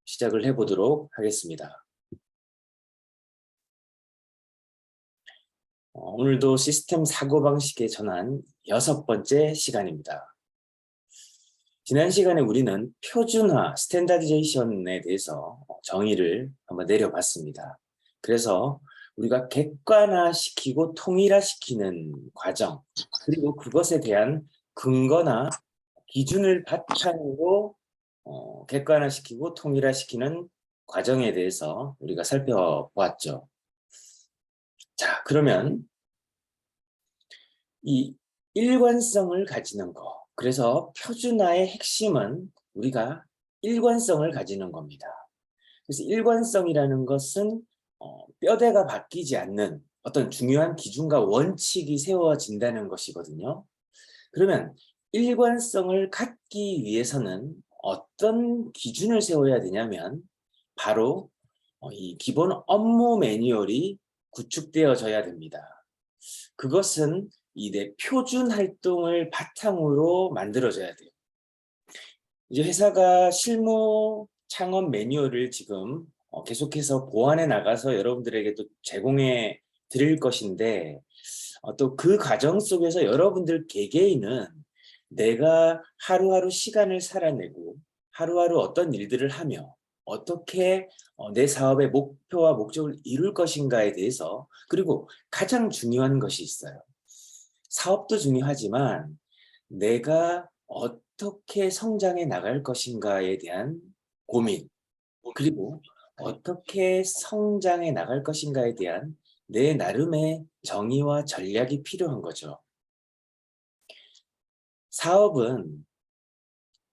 시작을 해보도록 하겠습니다. 오늘도 시스템 사고방식에 전한 6번째 시간입니다. 지난 시간에 우리는 표준화, 스탠다디제이션에 대해서 정의를 한번 내려봤습니다. 그래서 우리가 객관화시키고 통일화시키는 과정, 그리고 그것에 대한 근거나 기준을 바탕으로 객관화시키고 통일화시키는 과정에 대해서 우리가 살펴보았죠. 자, 그러면 이 일관성을 가지는 거, 그래서 표준화의 핵심은 우리가 일관성을 가지는 겁니다. 그래서 일관성이라는 것은 뼈대가 바뀌지 않는 어떤 중요한 기준과 원칙이 세워진다는 것이거든요. 그러면 일관성을 갖기 위해서는 어떤 기준을 세워야 되냐면 바로 이 기본 업무 매뉴얼이 구축되어져야 됩니다. 그것은 이 내 표준 활동을 바탕으로 만들어져야 돼요. 이제 회사가 실무 창업 매뉴얼을 지금 계속해서 보완해 나가서 여러분들에게 또 제공해 드릴 것인데 또 그 과정 속에서 여러분들 개개인은 내가 하루하루 시간을 살아내고 하루하루 어떤 일들을 하며 어떻게 내 사업의 목표와 목적을 이룰 것인가에 대해서, 그리고 가장 중요한 것이 있어요. 사업도 중요하지만 내가 어떻게 성장해 나갈 것인가에 대한 고민, 그리고 어떻게 성장해 나갈 것인가에 대한 내 나름의 정의와 전략이 필요한 거죠. 사업은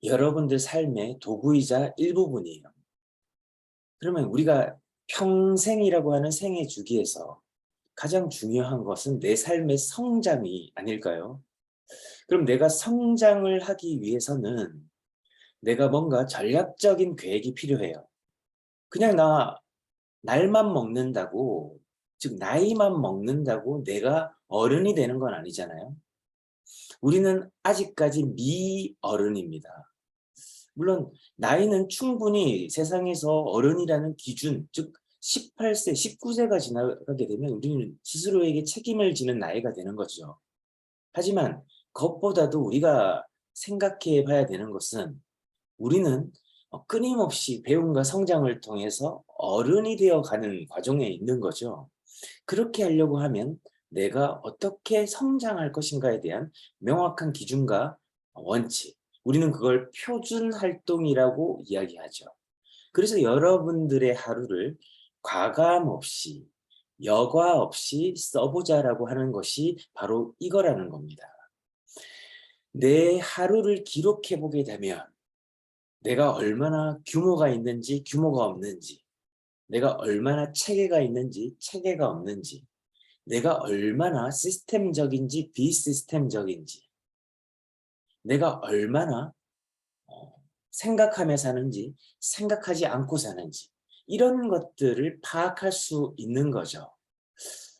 여러분들 삶의 도구이자 일부분이에요. 그러면 우리가 평생이라고 하는 생애 주기에서 가장 중요한 것은 내 삶의 성장이 아닐까요? 그럼 내가 성장을 하기 위해서는 내가 뭔가 전략적인 계획이 필요해요. 그냥 날만 먹는다고, 즉 나이만 먹는다고 내가 어른이 되는 건 아니잖아요. 우리는 아직까지 미어른입니다. 물론 나이는 충분히 세상에서 어른이라는 기준, 즉 18세, 19세가 지나가게 되면 우리는 스스로에게 책임을 지는 나이가 되는 거죠. 하지만 그것보다도 우리가 생각해 봐야 되는 것은 우리는 끊임없이 배움과 성장을 통해서 어른이 되어가는 과정에 있는 거죠. 그렇게 하려고 하면 내가 어떻게 성장할 것인가에 대한 명확한 기준과 원칙, 우리는 그걸 표준 활동이라고 이야기하죠. 그래서 여러분들의 하루를 과감 없이, 여과 없이 써보자라고 하는 것이 바로 이거라는 겁니다. 내 하루를 기록해 보게 되면 내가 얼마나 규모가 있는지, 규모가 없는지, 내가 얼마나 체계가 있는지, 체계가 없는지, 내가 얼마나 시스템적인지, 비시스템적인지, 내가 얼마나 생각하며 사는지, 생각하지 않고 사는지, 이런 것들을 파악할 수 있는 거죠.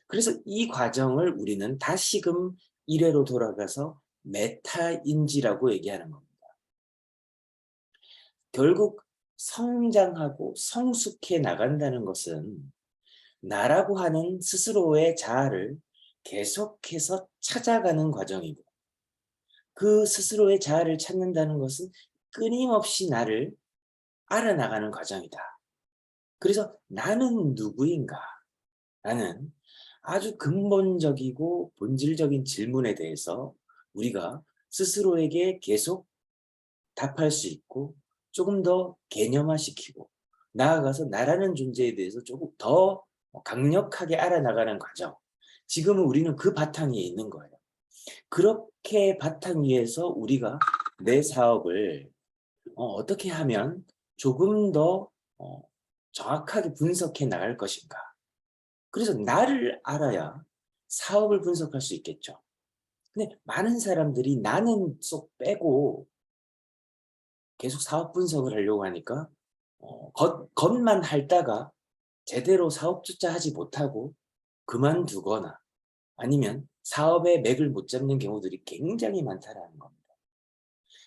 그래서 이 과정을 우리는 다시금 1회로 돌아가서 메타인지라고 얘기하는 겁니다. 결국 성장하고 성숙해 나간다는 것은 나라고 하는 스스로의 자아를 계속해서 찾아가는 과정이고, 그 스스로의 자아를 찾는다는 것은 끊임없이 나를 알아나가는 과정이다. 그래서 나는 누구인가? 라는 아주 근본적이고 본질적인 질문에 대해서 우리가 스스로에게 계속 답할 수 있고 조금 더 개념화시키고 나아가서 나라는 존재에 대해서 조금 더 강력하게 알아나가는 과정. 지금은 우리는 그 바탕 위에 있는 거예요. 그렇게 바탕 위에서 우리가 내 사업을 어떻게 하면 조금 더 정확하게 분석해 나갈 것인가. 그래서 나를 알아야 사업을 분석할 수 있겠죠. 근데 많은 사람들이 나는 쏙 빼고 계속 사업 분석을 하려고 하니까 겉만 핥다가 제대로 사업 투자하지 못하고 그만두거나 아니면 사업의 맥을 못 잡는 경우들이 굉장히 많다라는 겁니다.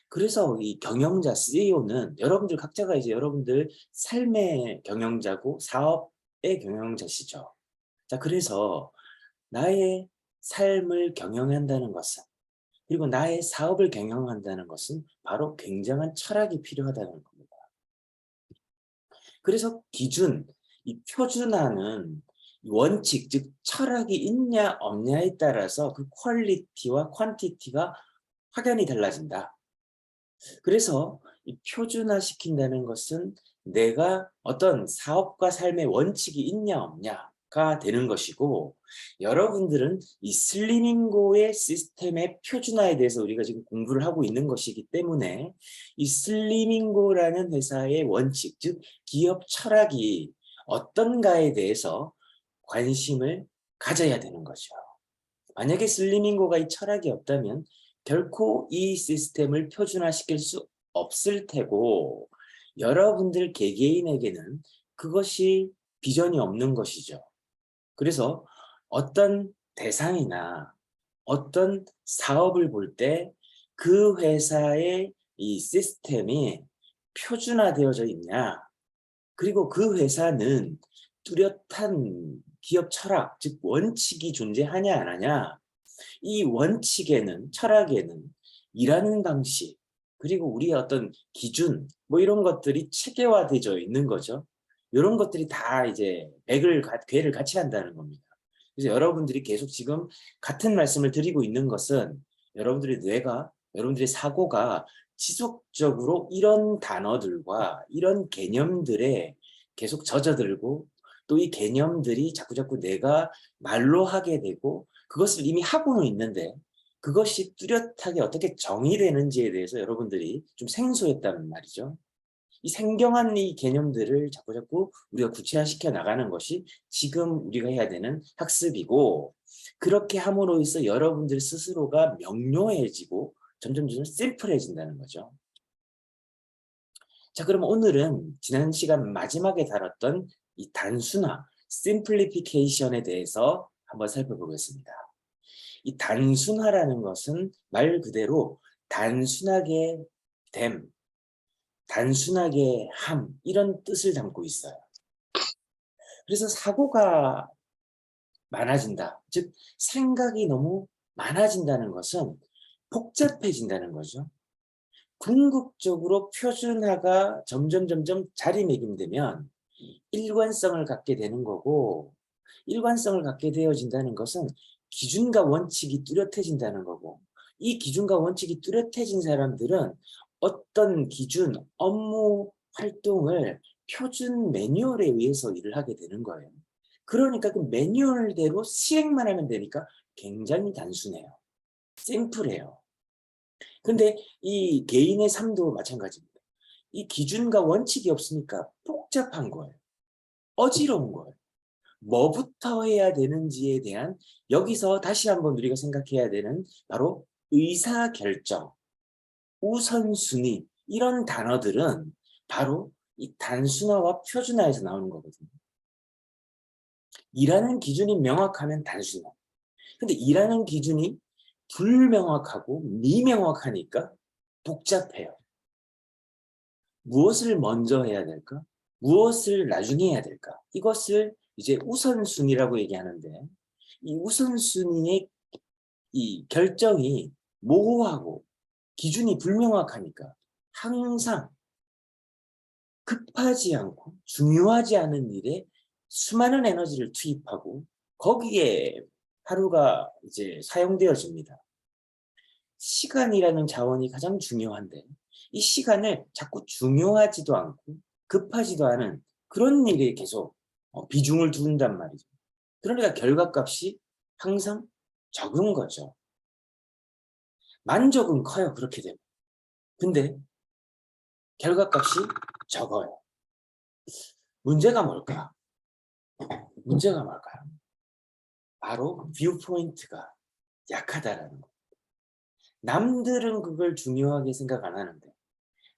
그래서 이 경영자 CEO는 여러분들 각자가 이제 여러분들 삶의 경영자고 사업의 경영자시죠. 자, 그래서 나의 삶을 경영한다는 것은, 그리고 나의 사업을 경영한다는 것은 바로 굉장한 철학이 필요하다는 겁니다. 그래서 기준, 이 표준화는 원칙, 즉 철학이 있냐 없냐에 따라서 그 퀄리티와 퀀티티가 확연히 달라진다. 그래서 이 표준화시킨다는 것은 내가 어떤 사업과 삶의 원칙이 있냐 없냐가 되는 것이고, 여러분들은 이 슬리밍고의 시스템의 표준화에 대해서 우리가 지금 공부를 하고 있는 것이기 때문에 이 슬리밍고라는 회사의 원칙, 즉 기업 철학이 어떤가에 대해서 관심을 가져야 되는 거죠. 만약에 슬리밍고가 이 철학이 없다면 결코 이 시스템을 표준화시킬 수 없을 테고, 여러분들 개개인에게는 그것이 비전이 없는 것이죠. 그래서 어떤 대상이나 어떤 사업을 볼 때 그 회사의 이 시스템이 표준화되어져 있냐, 그리고 그 회사는 뚜렷한 기업 철학, 즉 원칙이 존재하냐 안 하냐, 이 원칙에는, 철학에는 일하는 방식, 그리고 우리의 어떤 기준, 뭐 이런 것들이 체계화되어 있는 거죠. 이런 것들이 다 이제 궤를 같이 한다는 겁니다. 그래서 여러분들이 계속 지금 같은 말씀을 드리고 있는 것은 여러분들의 뇌가, 여러분들의 사고가 지속적으로 이런 단어들과 이런 개념들에 계속 젖어들고, 또 이 개념들이 자꾸자꾸 내가 말로 하게 되고, 그것을 이미 하고는 있는데 그것이 뚜렷하게 어떻게 정의되는지에 대해서 여러분들이 좀 생소했다는 말이죠. 이 생경한 이 개념들을 자꾸자꾸 우리가 구체화시켜 나가는 것이 지금 우리가 해야 되는 학습이고, 그렇게 함으로 해서 여러분들 스스로가 명료해지고 점점 심플해진다는 거죠. 자, 그럼 오늘은 지난 시간 마지막에 다뤘던 이 단순화, 심플리피케이션에 대해서 한번 살펴보겠습니다. 이 단순화라는 것은 말 그대로 단순하게 됨, 단순하게 함, 이런 뜻을 담고 있어요. 그래서 사고가 많아진다, 즉 생각이 너무 많아진다는 것은 복잡해진다는 거죠. 궁극적으로 표준화가 점점 자리매김되면 일관성을 갖게 되는 거고, 일관성을 갖게 되어진다는 것은 기준과 원칙이 뚜렷해진다는 거고, 이 기준과 원칙이 뚜렷해진 사람들은 어떤 기준, 업무 활동을 표준 매뉴얼에 의해서 일을 하게 되는 거예요. 그러니까 그 매뉴얼대로 시행만 하면 되니까 굉장히 단순해요. 심플해요. 근데 이 개인의 삶도 마찬가지입니다. 이 기준과 원칙이 없으니까 복잡한 거예요. 어지러운 거예요. 뭐부터 해야 되는지에 대한, 여기서 다시 한번 우리가 생각해야 되는 바로 의사결정, 우선순위, 이런 단어들은 바로 이 단순화와 표준화에서 나오는 거거든요. 일하는 기준이 명확하면 단순화. 근데 일하는 기준이 불명확하고 미명확하니까 복잡해요. 무엇을 먼저 해야 될까? 무엇을 나중에 해야 될까? 이것을 이제 우선순위라고 얘기하는데, 이 우선순위의 이 결정이 모호하고 기준이 불명확하니까 항상 급하지 않고 중요하지 않은 일에 수많은 에너지를 투입하고 거기에 하루가 이제 사용되어집니다. 시간이라는 자원이 가장 중요한데 이 시간을 자꾸 중요하지도 않고 급하지도 않은 그런 일에 계속 비중을 두는단 말이죠. 그러니까 결과값이 항상 적은 거죠. 만족은 커요, 그렇게 되면. 근데 결과값이 적어요. 문제가 뭘까? 문제가 뭘까요? 바로 뷰 포인트가 약하다라는 거. 남들은 그걸 중요하게 생각 안 하는데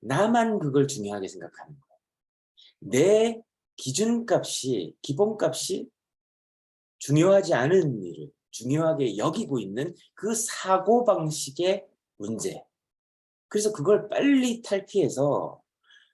나만 그걸 중요하게 생각하는 거예요. 내 기준값이, 기본값이 중요하지 않은 일을 중요하게 여기고 있는 그 사고방식의 문제. 그래서 그걸 빨리 탈피해서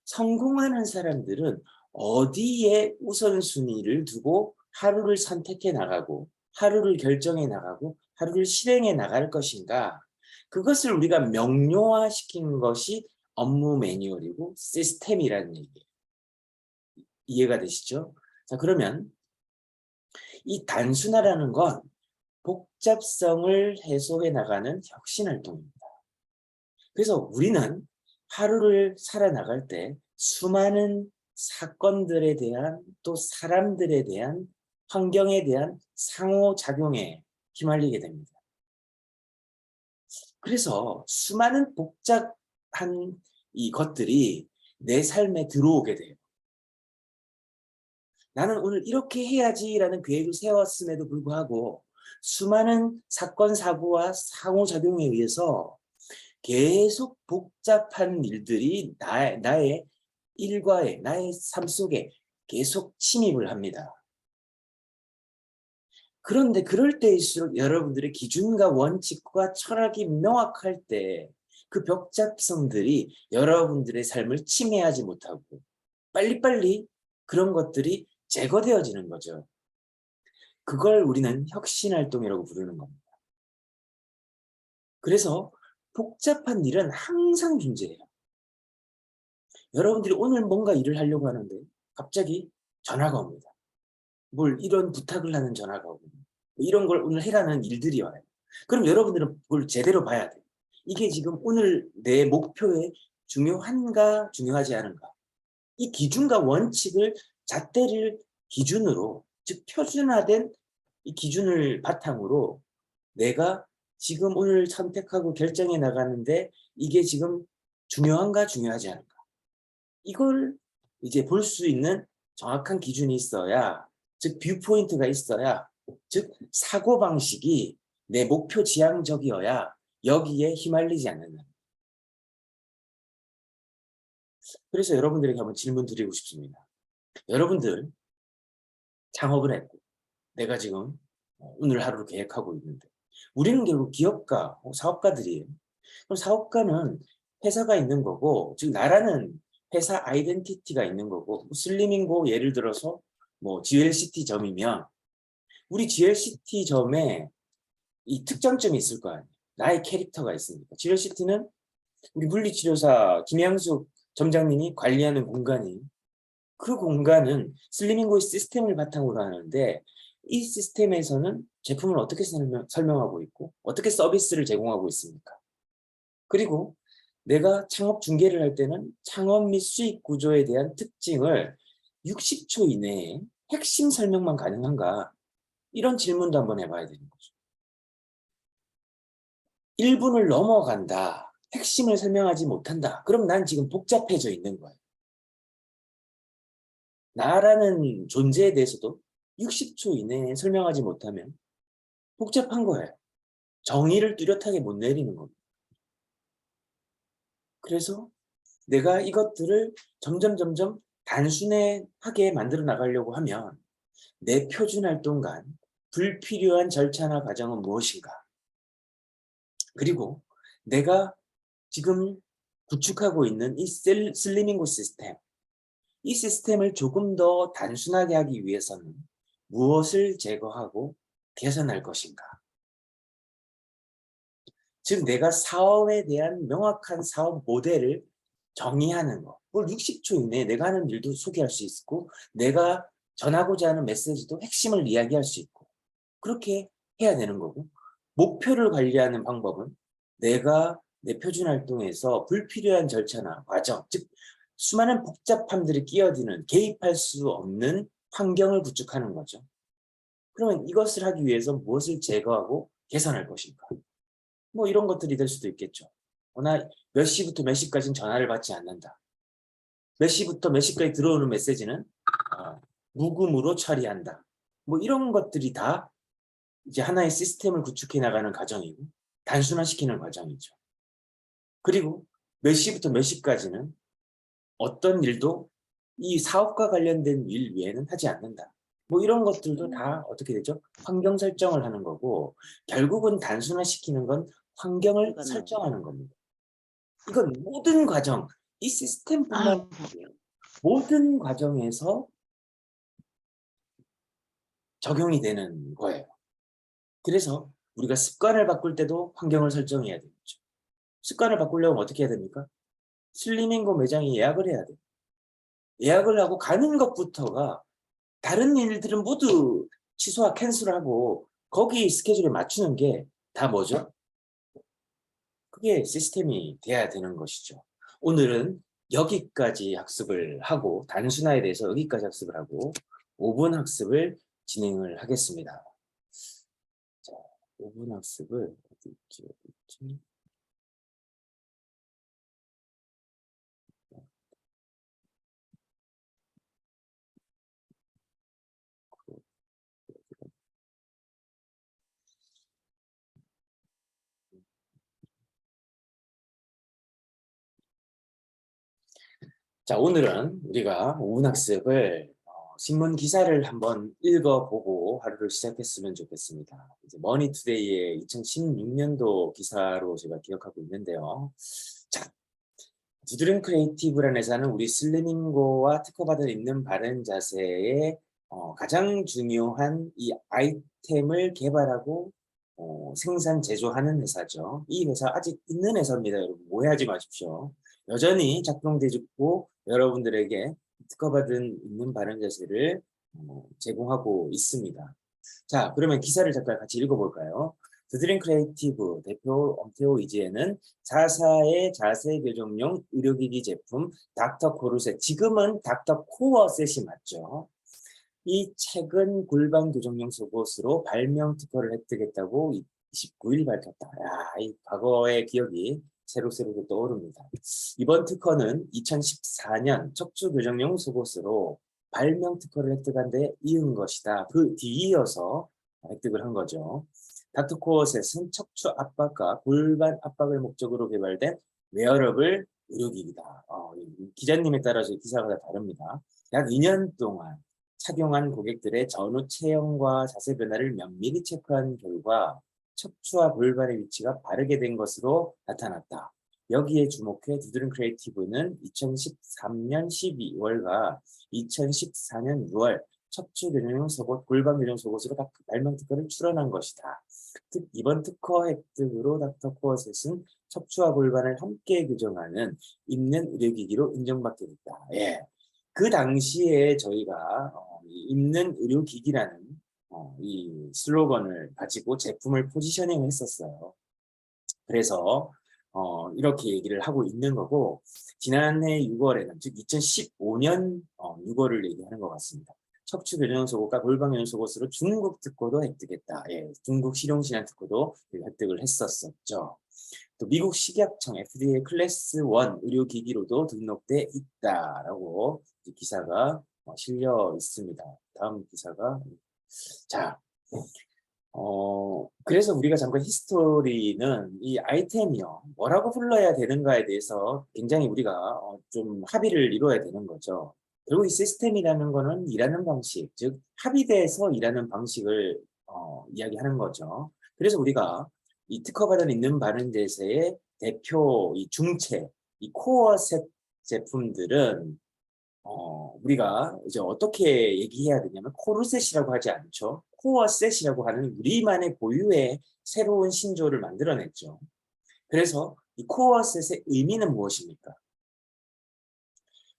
성공하는 사람들은 어디에 우선순위를 두고 하루를 선택해 나가고 하루를 결정해 나가고 하루를 실행해 나갈 것인가, 그것을 우리가 명료화시키는 것이 업무 매뉴얼이고 시스템이라는 얘기예요. 이해가 되시죠? 자, 그러면 이 단순화라는 건 복잡성을 해소해 나가는 혁신활동입니다. 그래서 우리는 하루를 살아나갈 때 수많은 사건들에 대한, 또 사람들에 대한, 환경에 대한 상호작용에 휘말리게 됩니다. 그래서 수많은 복잡한 이 것들이 내 삶에 들어오게 돼요. 나는 오늘 이렇게 해야지라는 계획을 세웠음에도 불구하고 수많은 사건, 사고와 상호작용에 의해서 계속 복잡한 일들이 나의 일과에, 나의 삶 속에 계속 침입을 합니다. 그런데 그럴 때일수록 여러분들의 기준과 원칙과 철학이 명확할 때 그 복잡성들이 여러분들의 삶을 침해하지 못하고 빨리빨리 그런 것들이 제거되어지는 거죠. 그걸 우리는 혁신활동이라고 부르는 겁니다. 그래서 복잡한 일은 항상 존재해요. 여러분들이 오늘 뭔가 일을 하려고 하는데 갑자기 전화가 옵니다. 뭘 이런 부탁을 하는 전화가 오고 이런 걸 오늘 해라는 일들이 와요. 그럼 여러분들은 그걸 제대로 봐야 돼요. 이게 지금 오늘 내 목표에 중요한가 중요하지 않은가. 이 기준과 원칙을 잣대를 기준으로, 즉 표준화된 이 기준을 바탕으로 내가 지금 오늘 선택하고 결정해 나가는데 이게 지금 중요한가 중요하지 않은가. 이걸 이제 볼 수 있는 정확한 기준이 있어야, 즉 뷰포인트가 있어야, 즉 사고방식이 내 목표 지향적이어야 여기에 휘말리지 않는다. 그래서 여러분들에게 한번 질문 드리고 싶습니다. 여러분들 창업을 했고 내가 지금 오늘 하루를 계획하고 있는데 우리는 결국 기업가, 사업가들이에요. 그럼 사업가는 회사가 있는 거고, 즉 나라는 회사 아이덴티티가 있는 거고, 슬리밍고 예를 들어서 뭐 GLCT점이면 우리 GLCT점에 이 특장점이 있을 거 아니에요. 나의 캐릭터가 있으니까. GLCT는 우리 물리치료사 김양숙 점장님이 관리하는 공간이, 그 공간은 슬리밍고의 시스템을 바탕으로 하는데 이 시스템에서는 제품을 어떻게 설명하고 있고 어떻게 서비스를 제공하고 있습니까? 그리고 내가 창업 중개를 할 때는 창업 및 수익 구조에 대한 특징을 60초 이내에 핵심 설명만 가능한가? 이런 질문도 한번 해봐야 되는 거죠. 1분을 넘어간다. 핵심을 설명하지 못한다. 그럼 난 지금 복잡해져 있는 거예요. 나라는 존재에 대해서도 60초 이내에 설명하지 못하면 복잡한 거예요. 정의를 뚜렷하게 못 내리는 겁니다. 그래서 내가 이것들을 점점 단순하게 만들어 나가려고 하면 내 표준활동간 불필요한 절차나 과정은 무엇인가? 그리고 내가 지금 구축하고 있는 이 슬리밍고 시스템, 이 시스템을 조금 더 단순하게 하기 위해서는 무엇을 제거하고 개선할 것인가? 즉 내가 사업에 대한 명확한 사업 모델을 정의하는 거. 그걸 60초 이내에 내가 하는 일도 소개할 수 있고 내가 전하고자 하는 메시지도 핵심을 이야기할 수 있고 그렇게 해야 되는 거고, 목표를 관리하는 방법은 내가 내 표준활동에서 불필요한 절차나 과정, 즉 수많은 복잡함들이 끼어드는 개입할 수 없는 환경을 구축하는 거죠. 그러면 이것을 하기 위해서 무엇을 제거하고 개선할 것인가? 뭐 이런 것들이 될 수도 있겠죠. 나 몇 시부터 몇 시까지는 전화를 받지 않는다. 몇 시부터 몇 시까지 들어오는 메시지는 무금으로 처리한다. 뭐 이런 것들이 다 이제 하나의 시스템을 구축해 나가는 과정이고 단순화시키는 과정이죠. 그리고 몇 시부터 몇 시까지는 어떤 일도 이 사업과 관련된 일 외에는 하지 않는다. 뭐 이런 것들도 다 어떻게 되죠? 환경 설정을 하는 거고 결국은 단순화시키는 건 환경을 설정하는 겁니다. 이건 모든 과정, 이 시스템뿐만 아유. 아니라 모든 과정에서 적용이 되는 거예요. 그래서 우리가 습관을 바꿀 때도 환경을 설정해야 되겠죠. 습관을 바꾸려면 어떻게 해야 됩니까? 슬리밍고 매장에 예약을 해야 돼요. 예약을 하고 가는 것부터가 다른 일들은 모두 취소와 캔슬하고 거기 스케줄에 맞추는 게 다 뭐죠? 그게 시스템이 돼야 되는 것이죠. 오늘은 여기까지 학습을 하고 단순화에 대해서 여기까지 학습을 하고 5분 학습을 진행을 하겠습니다. 자, 5분 학습을 어디 있지? 어디 있지? 자, 오늘은 우리가 5분 학습을 신문 기사를 한번 읽어보고 하루를 시작했으면 좋겠습니다. 이제 머니투데이의 2016년도 기사로 제가 기억하고 있는데요. 자, 두드림 크리에이티브라는 회사는 우리 슬리밍고와 특허받은 있는 바른 자세의 가장 중요한 이 아이템을 개발하고 생산, 제조하는 회사죠. 이 회사 아직 있는 회사입니다. 여러분 오해하지 마십시오. 여전히 작동되고 여러분들에게 특허받은 있는 바른 자세를 제공하고 있습니다. 자, 그러면 기사를 잠깐 같이 읽어볼까요? 드드림 크리에이티브 대표 엄태호 이지혜는 자사의 자세 교정용 의료기기 제품 닥터 코르셋, 지금은 닥터 코어셋이 맞죠? 이 최근 골반 교정용 속옷으로 발명 특허를 획득했다고 29일 밝혔다. 야, 이 과거의 기억이 새록새록 떠오릅니다. 이번 특허는 2014년 척추 교정용 속옷으로 발명 특허를 획득한 데 이은 것이다. 그 뒤이어서 획득을 한 거죠. 닥터코어셋은 척추 압박과 골반 압박을 목적으로 개발된 웨어러블 의료기기다. 기자님에 따라서 기사가 다 다릅니다. 약 2년 동안 착용한 고객들의 전후 체형과 자세 변화를 면밀히 체크한 결과 척추와 골반의 위치가 바르게 된 것으로 나타났다. 여기에 주목해 두드림 크리에이티브는 2013년 12월과 2014년 6월 척추 교정용 속옷, 골반 교정 속옷으로 발명 특허를 출원한 것이다. 이번 특허 획득으로 닥터코어셋은 척추와 골반을 함께 교정하는 입는 의료기기로 인정받게 됐다. 예. 그 당시에 저희가 입는 의료기기라는 이 슬로건을 가지고 제품을 포지셔닝 했었어요. 그래서 이렇게 얘기를 하고 있는 거고, 지난해 6월에는 즉 2015년 6월을 얘기하는 것 같습니다. 척추 교정 속옷과 골반 교정 속옷으로 중국 특허도 획득했다. 예, 중국 실용신안 특허도 획득을 했었었죠. 또 미국 식약청 FDA 클래스 1 의료기기로도 등록돼 있다라고 기사가 실려 있습니다. 다음 기사가 자, 그래서 우리가 잠깐 히스토리는 이 아이템이요 뭐라고 불러야 되는가에 대해서 굉장히 우리가 좀 합의를 이루어야 되는 거죠. 결국 이 시스템이라는 거는 일하는 방식, 즉 합의돼서 일하는 방식을 이야기하는 거죠. 그래서 우리가 이 특허받은 있는 바른 자세의 대표 이 중체, 이 코어셋 제품들은 우리가 이제 어떻게 얘기해야 되냐면 코르셋이라고 하지 않죠. 코어셋이라고 하는 우리만의 고유의 새로운 신조를 만들어냈죠. 그래서 이 코어셋의 의미는 무엇입니까?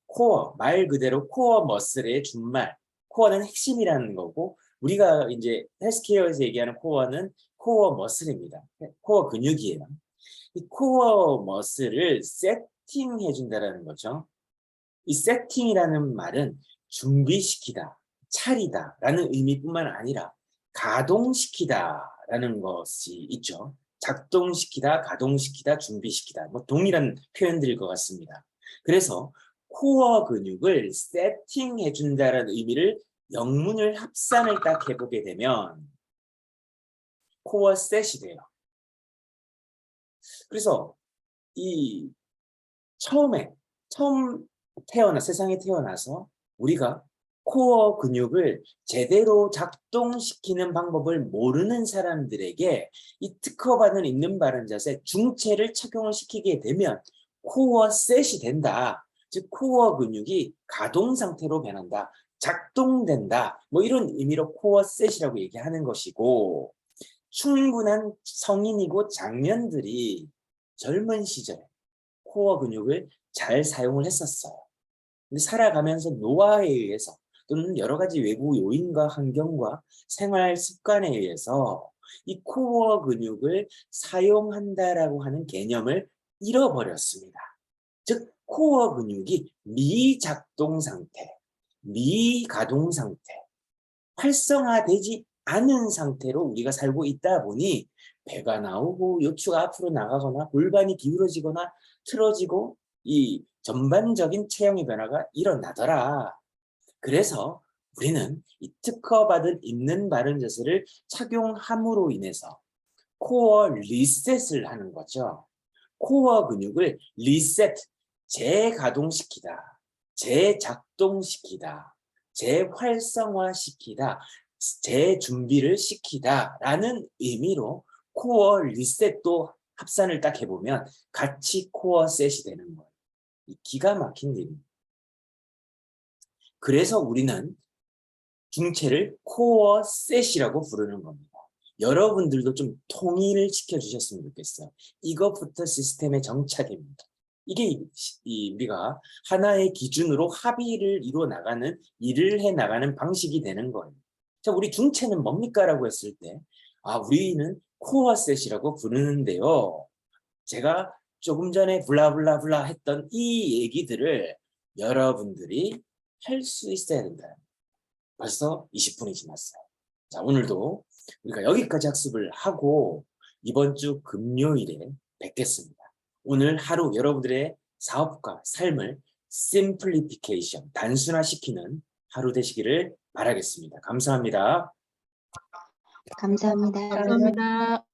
코어, 말 그대로 코어 머슬의 준말. 코어는 핵심이라는 거고, 우리가 이제 헬스케어에서 얘기하는 코어는 코어 머슬입니다. 코어 근육이에요. 이 코어 머슬을 세팅해 준다는 거죠. 이 세팅이라는 말은 준비시키다, 차리다 라는 의미뿐만 아니라 가동시키다라는 것이 있죠. 작동시키다, 가동시키다, 준비시키다. 뭐 동일한 표현들일 것 같습니다. 그래서 코어 근육을 세팅해 준다라는 의미를 영문을 합산을 딱 해보게 되면 코어셋이 돼요. 그래서 이 처음 세상에 태어나서 우리가 코어 근육을 제대로 작동시키는 방법을 모르는 사람들에게 이 특허받은 있는 바른 자세 중체를 착용을 시키게 되면 코어 셋이 된다. 즉 코어 근육이 가동 상태로 변한다. 작동된다. 뭐 이런 의미로 코어 셋이라고 얘기하는 것이고, 충분한 성인이고 장년들이 젊은 시절에 코어 근육을 잘 사용을 했었어요. 근데 살아가면서 노화에 의해서 또는 여러 가지 외부 요인과 환경과 생활 습관에 의해서 이 코어 근육을 사용한다라고 하는 개념을 잃어버렸습니다. 즉 코어 근육이 미작동 상태, 미가동 상태, 활성화되지 않은 상태로 우리가 살고 있다 보니 배가 나오고 요추가 앞으로 나가거나 골반이 기울어지거나 틀어지고 이 전반적인 체형의 변화가 일어나더라. 그래서 우리는 이 특허받은 있는 바른 자세를 착용함으로 인해서 코어 리셋을 하는 거죠. 코어 근육을 리셋, 재가동시키다, 재작동시키다, 재활성화시키다, 재준비를 시키다 라는 의미로 코어 리셋도 합산을 딱 해보면 같이 코어 셋이 되는 거예요. 기가 막힌 일입니다. 그래서 우리는 중체를 코어 셋이라고 부르는 겁니다. 여러분들도 좀 통일을 시켜주셨으면 좋겠어요. 이것부터 시스템의 정착입니다. 이게 우리가 하나의 기준으로 합의를 이루어 나가는, 일을 해 나가는 방식이 되는 거예요. 자, 우리 중체는 뭡니까? 라고 했을 때, 우리는 코어 셋이라고 부르는데요. 제가 조금 전에 블라블라블라 했던 이 얘기들을 여러분들이 할 수 있어야 된다. 벌써 20분이 지났어요. 자, 오늘도 우리가 여기까지 학습을 하고 이번 주 금요일에 뵙겠습니다. 오늘 하루 여러분들의 사업과 삶을 심플리피케이션, 단순화시키는 하루 되시기를 바라겠습니다. 감사합니다. 감사합니다. 감사합니다.